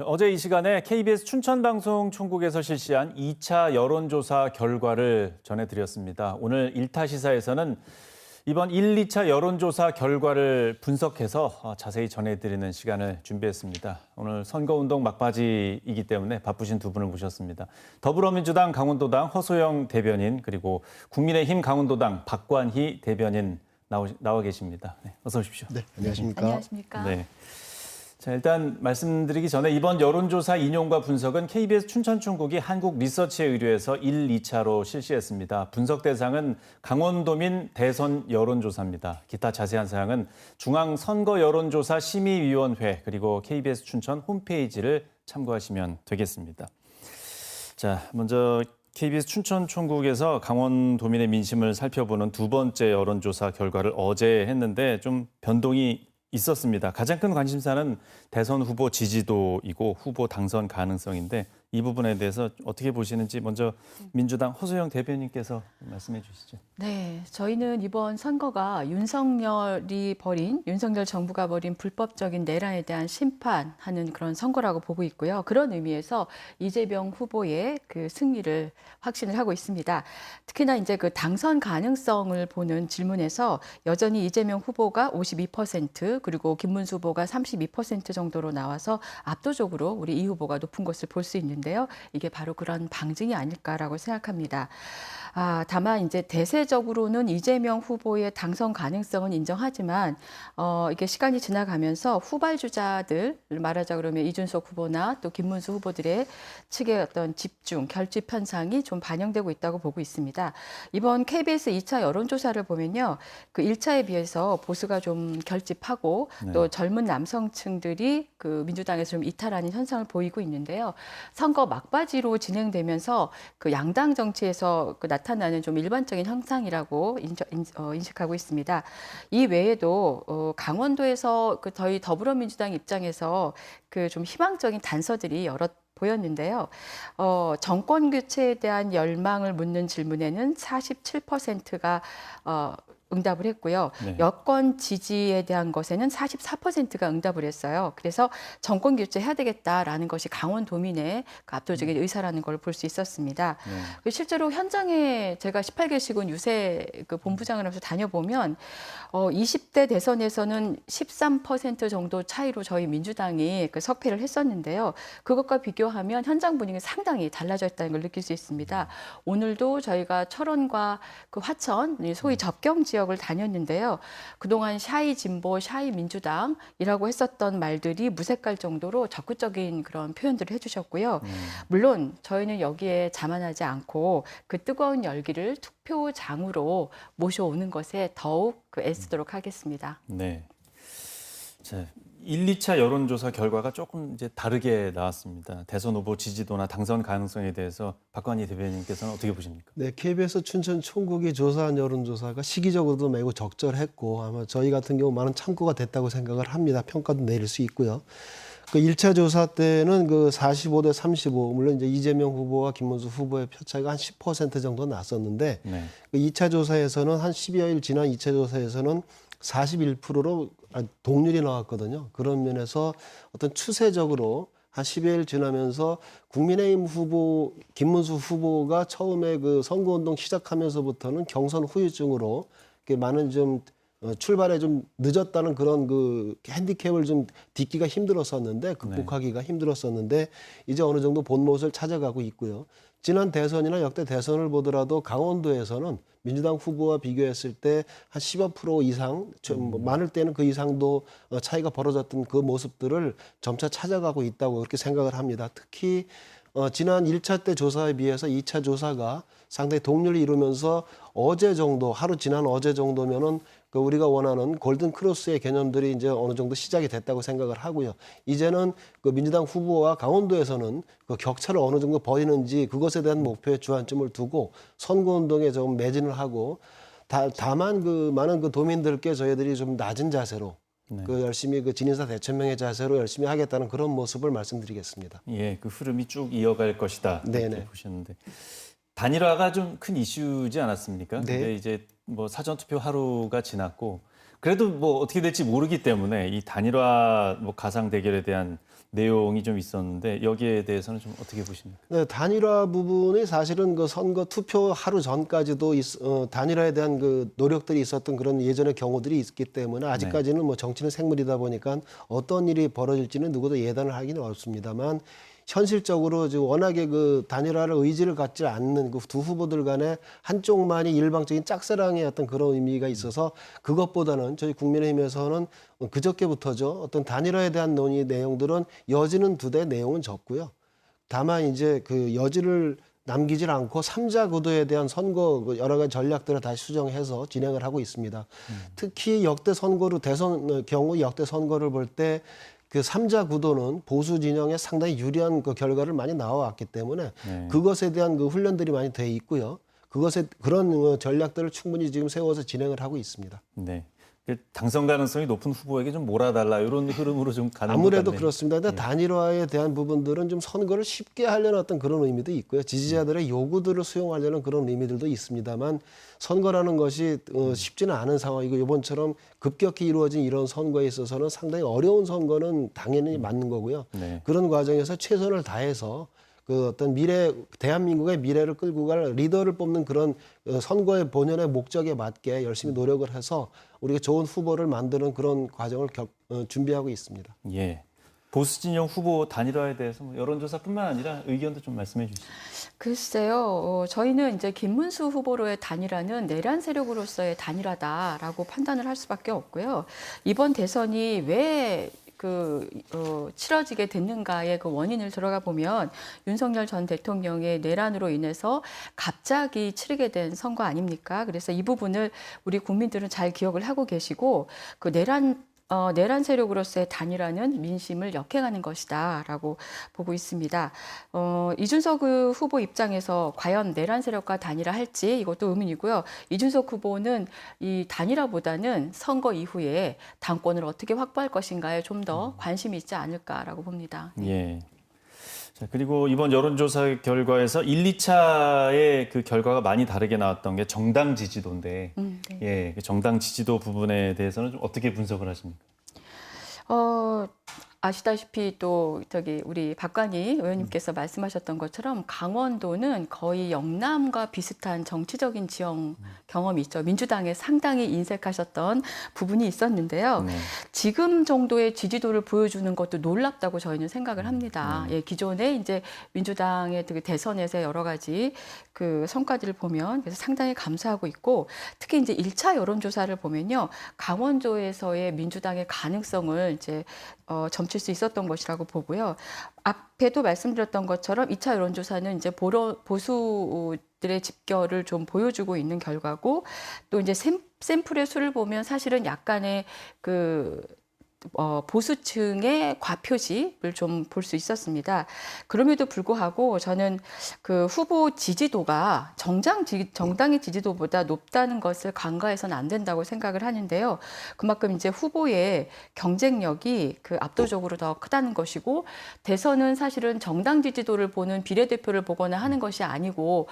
어제 이 시간에 KBS 춘천방송총국에서 실시한 2차 여론조사 결과를 전해드렸습니다. 오늘 1타 시사에서는 이번 1, 2차 여론조사 결과를 분석해서 자세히 전해드리는 시간을 준비했습니다. 오늘 선거운동 막바지이기 때문에 바쁘신 두 분을 모셨습니다. 더불어민주당 강원도당 허소영 대변인, 그리고 국민의힘 강원도당 박관희 대변인 나와 계십니다. 네, 어서 오십시오. 네, 안녕하십니까. 안녕하십니까. 네. 자, 일단 말씀드리기 전에 이번 여론조사 인용과 분석은 KBS 춘천총국이 한국리서치에 의뢰해서 1, 2차로 실시했습니다. 분석 대상은 강원도민 대선 여론조사입니다. 기타 자세한 사항은 중앙선거여론조사심의위원회 그리고 KBS 춘천 홈페이지를 참고하시면 되겠습니다. 자, 먼저 KBS 춘천총국에서 강원도민의 민심을 살펴보는 두 번째 여론조사 결과를 어제 했는데 좀 변동이 있었습니다. 가장 큰 관심사는 대선 후보 지지도이고 후보 당선 가능성인데 이 부분에 대해서 어떻게 보시는지 먼저 민주당 허소영 대변인께서 말씀해 주시죠. 네, 저희는 이번 선거가 윤석열 정부가 벌인 불법적인 내란에 대한 심판하는 그런 선거라고 보고 있고요. 그런 의미에서 이재명 후보의 그 승리를 확신을 하고 있습니다. 특히나 이제 그 당선 가능성을 보는 질문에서 여전히 이재명 후보가 52% 그리고 김문수 후보가 32% 정도로 나와서 압도적으로 우리 이 후보가 높은 것을 볼 수 있는데요. 이게 바로 그런 방증이 아닐까라고 생각합니다. 다만 이제 대세적으로는 이재명 후보의 당선 가능성은 인정하지만 이게 시간이 지나가면서 후발주자들, 말하자 그러면 이준석 후보나 또 김문수 후보들의 측의 어떤 집중, 결집 현상이 좀 반영되고 있다고 보고 있습니다. 이번 KBS 2차 여론조사를 보면요, 그 1차에 비해서 보수가 좀 결집하고 또 젊은 남성층들이 그 민주당에서 좀 이탈하는 현상을 보이고 있는데요. 선거 막바지로 진행되면서 그 양당 정치에서 그 나타나는 좀 일반적인 현상이라고 인식하고 있습니다. 이 외에도 강원도에서 그 저희 더불어민주당 입장에서 그 좀 희망적인 단서들이 여러 보였는데요. 정권 교체에 대한 열망을 묻는 질문에는 47%가 응답을 했고요. 네. 여권 지지에 대한 것에는 44%가 응답을 했어요. 그래서 정권 교체해야 되겠다라는 것이 강원도민의 그 압도적인 의사라는 걸 볼 수 있었습니다. 네. 실제로 현장에 제가 18개 시군 유세 그 본부장을 하면서 다녀보면 20대 대선에서는 13% 정도 차이로 저희 민주당이 그 석패를 했었는데요. 그것과 비교하면 현장 분위기가 상당히 달라져 있다는 걸 느낄 수 있습니다. 오늘도 저희가 철원과 그 화천, 소위 접경 지역을 다녔는데요. 그동안 샤이 진보, 샤이 민주당이라고 했었던 말들이 무색할 정도로 적극적인 그런 표현들을 해주셨고요. 물론 저희는 여기에 자만하지 않고 그 뜨거운 열기를 투표장으로 모셔오는 것에 더욱 애쓰도록 하겠습니다. 네. 자, 1, 2차 여론조사 결과가 조금 이제 다르게 나왔습니다. 대선 후보 지지도나 당선 가능성에 대해서 박관희 대변인께서는 어떻게 보십니까? 네, KBS 춘천 총국이 조사한 여론조사가 시기적으로도 매우 적절했고 아마 저희 같은 경우 많은 참고가 됐다고 생각을 합니다. 평가도 내릴 수 있고요. 그 1차 조사 때는 그 45대 35, 물론 이제 이재명 후보와 김문수 후보의 표차가 한 10% 정도 났었는데 네. 그 2차 조사에서는 한 10여일 지난 2차 조사에서는 41%로 동률이 나왔거든요. 그런 면에서 어떤 추세적으로 한 10여일 지나면서 국민의힘 후보, 김문수 후보가 처음에 그 선거운동 시작하면서부터는 경선 후유증으로 많은 좀 출발에 좀 늦었다는 그런 그 핸디캡을 좀 딛기가 힘들었었는데 극복하기가 힘들었었는데 이제 어느 정도 본못을 찾아가고 있고요. 지난 대선이나 역대 대선을 보더라도 강원도에서는 민주당 후보와 비교했을 때 한 10여% 이상, 좀 많을 때는 그 이상도 차이가 벌어졌던 그 모습들을 점차 찾아가고 있다고 그렇게 생각을 합니다. 특히 지난 1차 때 조사에 비해서 2차 조사가 상당히 동률을 이루면서 어제 정도, 하루 지난 어제 정도면은 그 우리가 원하는 골든 크로스의 개념들이 이제 어느 정도 시작이 됐다고 생각을 하고요. 이제는 그 민주당 후보와 강원도에서는 그 격차를 어느 정도 벌이는지 그것에 대한 목표에 주안점을 두고 선거운동에 좀 매진을 하고 다만 그 많은 그 도민들께 저희들이 좀 낮은 자세로 그 열심히 그 진인사 대천명의 자세로 열심히 하겠다는 그런 모습을 말씀드리겠습니다. 예, 그 흐름이 쭉 이어갈 것이다. 이렇게 네네. 보셨는데 단일화가 좀 큰 이슈지 않았습니까? 네. 근데 이제 뭐 사전 투표 하루가 지났고 그래도 뭐 어떻게 될지 모르기 때문에 이 단일화 뭐 가상 대결에 대한 내용이 좀 있었는데 여기에 대해서는 좀 어떻게 보십니까? 네, 단일화 부분이 사실은 그 선거 투표 하루 전까지도 단일화에 대한 그 노력들이 있었던 그런 예전의 경우들이 있기 때문에 아직까지는 뭐 정치는 생물이다 보니까 어떤 일이 벌어질지는 누구도 예단을 하기는 어렵습니다만 현실적으로 지금 워낙에 그 단일화를 의지를 갖지 않는 그 두 후보들 간에 한쪽만이 일방적인 짝사랑의 어떤 그런 의미가 있어서 그것보다는 저희 국민의힘에서는 그저께부터죠. 어떤 단일화에 대한 논의 내용들은 여지는 두되 내용은 적고요. 다만 이제 그 여지를 남기질 않고 삼자 구도에 대한 선거 여러 가지 전략들을 다시 수정해서 진행을 하고 있습니다. 특히 역대 선거로 대선 경우 역대 선거를 볼 때 그 삼자 구도는 보수 진영에 상당히 유리한 그 결과를 많이 나와왔기 때문에 그것에 대한 그 훈련들이 많이 돼 있고요. 그것에 그런 전략들을 충분히 지금 세워서 진행을 하고 있습니다. 네. 당선 가능성이 높은 후보에게 좀 몰아달라 이런 흐름으로 좀 가는 것 아무래도 같네요. 그렇습니다. 근데 단일화에 대한 부분들은 좀 선거를 쉽게 하려는 어떤 그런 의미도 있고요. 지지자들의 요구들을 수용하려는 그런 의미들도 있습니다만 선거라는 것이 쉽지는 않은 상황이고 이번처럼 급격히 이루어진 이런 선거에 있어서는 상당히 어려운 선거는 당연히 맞는 거고요. 네. 그런 과정에서 최선을 다해서 그 어떤 대한민국의 미래를 끌고 갈 리더를 뽑는 그런 선거의 본연의 목적에 맞게 열심히 노력을 해서 우리가 좋은 후보를 만드는 그런 과정을 준비하고 있습니다. 예. 보수 진영 후보 단일화에 대해서 뭐 여론조사뿐만 아니라 의견도 좀 말씀해 주시죠. 글쎄요, 저희는 이제 김문수 후보로의 단일화는 내란 세력으로서의 단일화다라고 판단을 할 수밖에 없고요. 이번 대선이 왜 치러지게 됐는가의 그 원인을 들어가 보면 윤석열 전 대통령의 내란으로 인해서 갑자기 치르게 된 선거 아닙니까? 그래서 이 부분을 우리 국민들은 잘 기억을 하고 계시고 그 내란 세력으로서의 단일화는 민심을 역행하는 것이다라고 보고 있습니다. 이준석 후보 입장에서 과연 내란 세력과 단일화할지 이것도 의문이고요. 이준석 후보는 이 단일화보다는 선거 이후에 당권을 어떻게 확보할 것인가에 좀 더 관심이 있지 않을까라고 봅니다. 예. 자, 그리고 이번 여론조사 결과에서 1, 2차의 그 결과가 많이 다르게 나왔던 게 정당 지지도인데, 네. 예, 그 정당 지지도 부분에 대해서는 좀 어떻게 분석을 하십니까? 아시다시피 또 우리 박관희 의원님께서 말씀하셨던 것처럼 강원도는 거의 영남과 비슷한 정치적인 지형 경험이 있죠. 민주당에 상당히 인색하셨던 부분이 있었는데요. 네. 지금 정도의 지지도를 보여주는 것도 놀랍다고 저희는 생각을 합니다. 예, 기존에 이제 민주당의 대선에서 여러 가지 그 성과들을 보면 그래서 상당히 감사하고 있고 특히 이제 1차 여론조사를 보면요. 강원도에서의 민주당의 가능성을 이제 점칠 수 있었던 것이라고 보고요. 앞에도 말씀드렸던 것처럼 2차 여론조사는 이제 보수들의 집결을 좀 보여주고 있는 결과고 또 이제 샘플의 수를 보면 사실은 약간의 보수층의 과표집을 좀 볼 수 있었습니다. 그럼에도 불구하고 저는 그 후보 지지도가 정당의 지지도보다 높다는 것을 간과해서는 안 된다고 생각을 하는데요. 그만큼 이제 후보의 경쟁력이 압도적으로 더 크다는 것이고 대선은 사실은 정당 지지도를 보는 비례대표를 보거나 하는 것이 아니고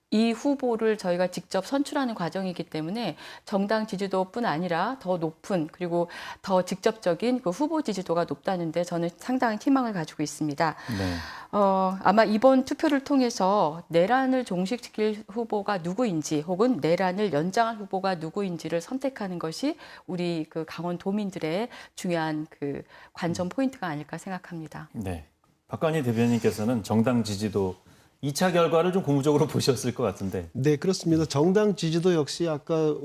이 후보를 저희가 직접 선출하는 과정이기 때문에 정당 지지도뿐 아니라 더 높은 그리고 더 직접적인 그 후보 지지도가 높다는데 저는 상당히 희망을 가지고 있습니다. 네. 아마 이번 투표를 통해서 내란을 종식시킬 후보가 누구인지 혹은 내란을 연장할 후보가 누구인지를 선택하는 것이 우리 그 강원도민들의 중요한 그 관전 포인트가 아닐까 생각합니다. 네. 박관희 대변인께서는 정당 지지도 2차 결과를 좀 고무적으로 보셨을 것 같은데. 네, 그렇습니다. 정당 지지도 역시 아까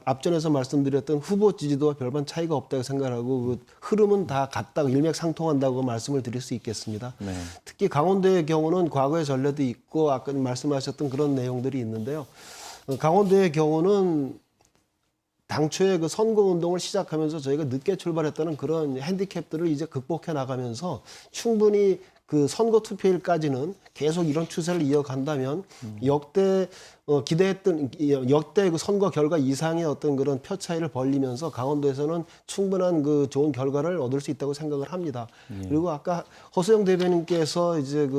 앞전에서 말씀드렸던 후보 지지도와 별반 차이가 없다고 생각하고 그 흐름은 다 같다고 일맥상통한다고 말씀을 드릴 수 있겠습니다. 네. 특히 강원도의 경우는 과거의 전례도 있고 아까 말씀하셨던 그런 내용들이 있는데요. 강원도의 경우는 당초에 그 선거 운동을 시작하면서 저희가 늦게 출발했다는 그런 핸디캡들을 이제 극복해 나가면서 충분히 그 선거 투표일까지는 계속 이런 추세를 이어간다면 역대 기대했던 역대 그 선거 결과 이상의 어떤 그런 표 차이를 벌리면서 강원도에서는 충분한 그 좋은 결과를 얻을 수 있다고 생각을 합니다. 그리고 아까 허수영 대변인께서 이제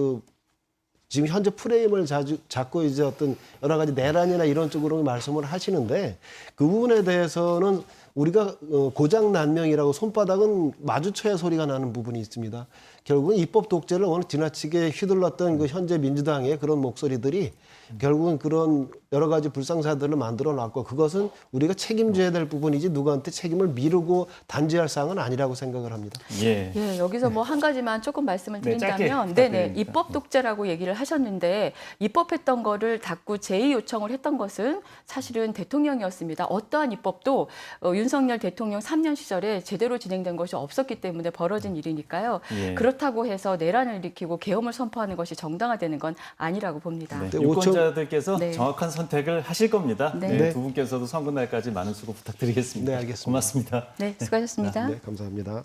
지금 현재 프레임을 자꾸 이제 어떤 여러 가지 내란이나 이런 쪽으로 말씀을 하시는데 그 부분에 대해서는 우리가 고장난명이라고 손바닥은 마주쳐야 소리가 나는 부분이 있습니다. 결국은 입법 독재를 오늘 지나치게 휘둘렀던 그 현재 민주당의 그런 목소리들이 결국은 그런 여러 가지 불상사들을 만들어 놨고 그것은 우리가 책임져야 될 부분이지 누구한테 책임을 미루고 단죄할 사항은 아니라고 생각을 합니다. 예. 예, 여기서 뭐 한 가지만 조금 말씀을 네, 짧게 드린다면, 부탁드립니다. 입법 독재라고 얘기를 하셨는데 입법했던 거를 자꾸 제의 요청을 했던 것은 사실은 대통령이었습니다. 어떠한 입법도 윤석열 대통령 3년 시절에 제대로 진행된 것이 없었기 때문에 벌어진 일이니까요. 예. 그렇다고 해서 내란을 일으키고 계엄을 선포하는 것이 정당화되는 건 아니라고 봅니다. 네, 네, 유권자들께서 네. 정확한 선택을 하실 겁니다. 네. 네, 네. 두 분께서도 선거 날까지 많은 수고 부탁드리겠습니다. 네, 알겠습니다. 고맙습니다. 네, 수고하셨습니다. 네, 감사합니다.